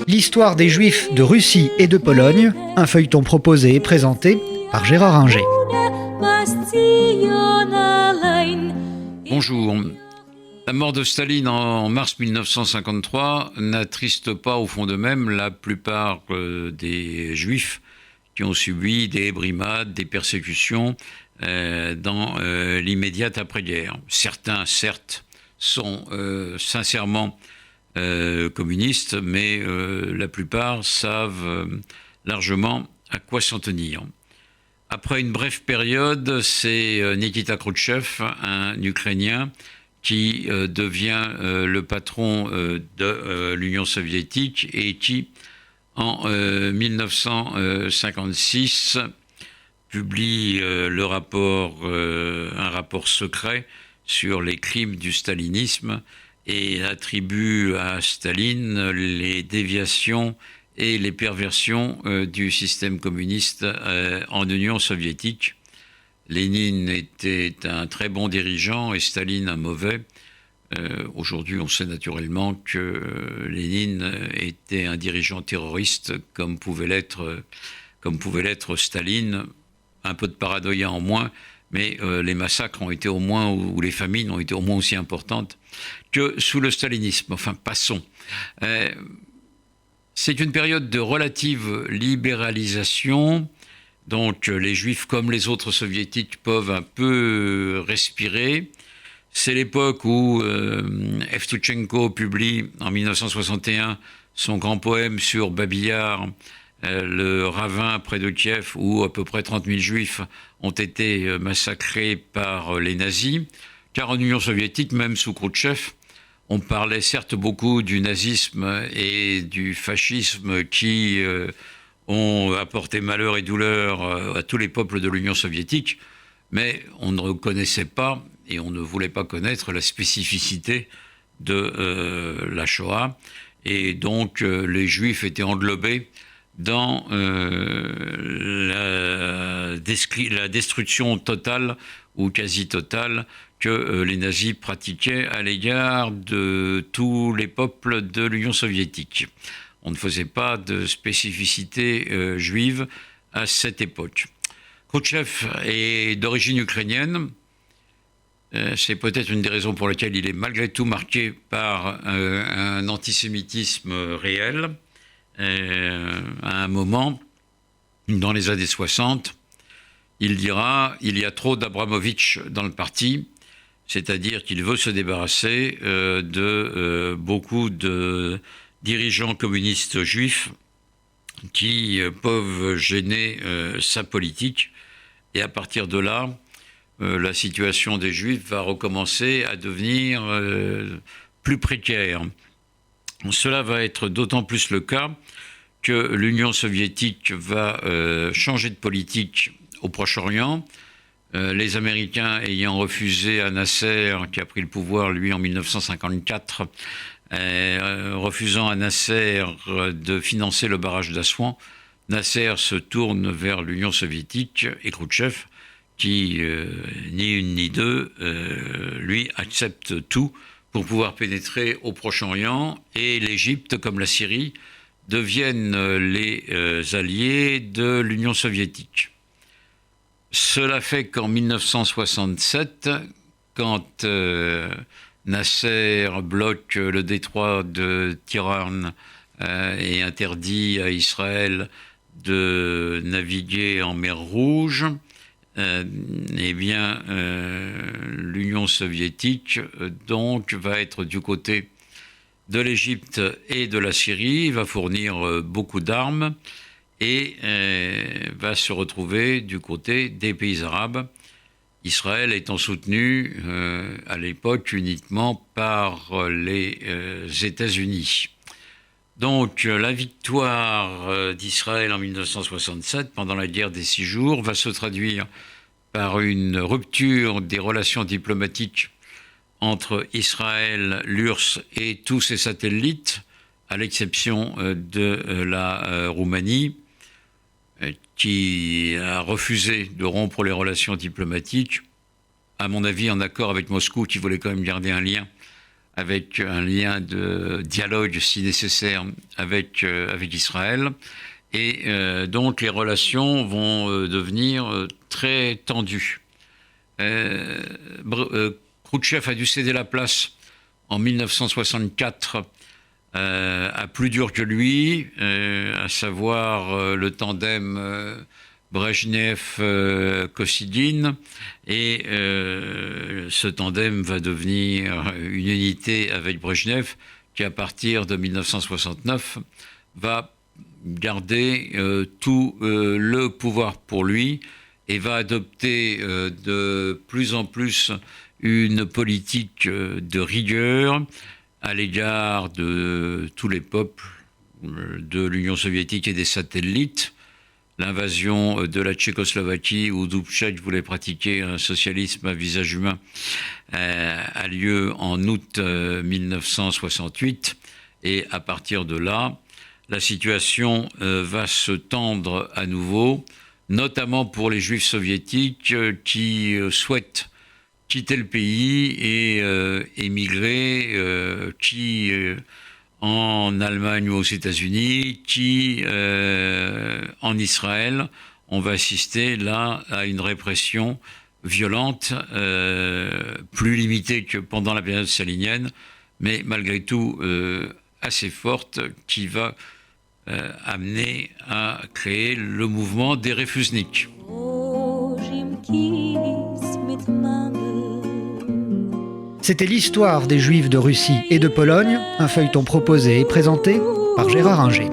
L'histoire des Juifs de Russie et de Pologne, un feuilleton proposé et présenté par Gérard Inger. Bonjour. La mort de Staline en mars 1953 n'attriste pas au fond d'eux-mêmes la plupart des Juifs qui ont subi des brimades, des persécutions dans l'immédiate après-guerre. Certains, certes, sont sincèrement communistes, mais la plupart savent largement à quoi s'en tenir. Après une brève période, c'est Nikita Khrouchtchev, un Ukrainien, qui devient le patron de l'Union soviétique et qui, en 1956, publie un rapport secret sur les crimes du stalinisme et attribue à Staline les déviations et les perversions du système communiste en Union soviétique. Lénine était un très bon dirigeant et Staline un mauvais. Aujourd'hui, on sait naturellement que Lénine était un dirigeant terroriste comme pouvait l'être Staline. Un peu de paradoïa en moins, mais les massacres ont été au moins, ou les famines ont été au moins aussi importantes que sous le stalinisme. Enfin, passons. C'est une période de relative libéralisation. Donc les Juifs, comme les autres soviétiques, peuvent un peu respirer. C'est l'époque où Evtuchenko publie en 1961 son grand poème sur Babi-Yar, le ravin près de Kiev, où à peu près 30 000 Juifs ont été massacrés par les nazis. Car en Union soviétique, même sous Khrouchtchev, on parlait certes beaucoup du nazisme et du fascisme qui ont apporté malheur et douleur à tous les peuples de l'Union soviétique, mais on ne connaissait pas et on ne voulait pas connaître la spécificité de la Shoah. Et donc les Juifs étaient englobés dans la destruction totale ou quasi totale que les nazis pratiquaient à l'égard de tous les peuples de l'Union soviétique. On ne faisait pas de spécificité juive à cette époque. Khrouchtchev est d'origine ukrainienne. C'est peut-être une des raisons pour lesquelles il est malgré tout marqué par un antisémitisme réel. À un moment, dans les années 60, il dira « il y a trop d'Abramovitch dans le parti », c'est-à-dire qu'il veut se débarrasser de beaucoup de dirigeants communistes juifs qui peuvent gêner sa politique. Et à partir de là, la situation des Juifs va recommencer à devenir plus précaire. Cela va être d'autant plus le cas que l'Union soviétique va changer de politique au Proche-Orient. Les Américains ayant refusé à Nasser, qui a pris le pouvoir, lui, en 1954, refusant à Nasser de financer le barrage d'Assouan, Nasser se tourne vers l'Union soviétique et Khrouchtchev, qui, ni une ni deux, lui, accepte tout pour pouvoir pénétrer au Proche-Orient, et l'Égypte, comme la Syrie, deviennent les alliés de l'Union soviétique. Cela fait qu'en 1967, quand Nasser bloque le détroit de Tiran et interdit à Israël de naviguer en mer Rouge, l'Union soviétique donc va être du côté de l'Égypte et de la Syrie, va fournir beaucoup d'armes et va se retrouver du côté des pays arabes, Israël étant soutenu à l'époque uniquement par les États-Unis. Donc la victoire d'Israël en 1967, pendant la guerre des 6 jours, va se traduire par une rupture des relations diplomatiques entre Israël, l'URSS et tous ses satellites, à l'exception de la Roumanie, qui a refusé de rompre les relations diplomatiques, à mon avis en accord avec Moscou, qui voulait quand même garder un lien avec un lien de dialogue si nécessaire avec Israël. Et donc les relations vont devenir très tendues. Khrouchtchev a dû céder la place en 1964 à plus dur que lui, à savoir le tandem Brejnev-Kosygin, et ce tandem va devenir une unité avec Brejnev qui, à partir de 1969, va garder tout le pouvoir pour lui et va adopter de plus en plus une politique de rigueur à l'égard de tous les peuples de l'Union soviétique et des satellites. L'invasion de la Tchécoslovaquie, où Dubček voulait pratiquer un socialisme à visage humain, a lieu en août 1968. Et à partir de là, la situation va se tendre à nouveau, notamment pour les Juifs soviétiques qui souhaitent quitter le pays et émigrer, qui en Allemagne ou aux États-Unis, qui en Israël. On va assister là à une répression violente, plus limitée que pendant la période stalinienne, mais malgré tout assez forte, qui va amener à créer le mouvement des Refusniks. C'était l'histoire des Juifs de Russie et de Pologne, un feuilleton proposé et présenté par Gérard Inger.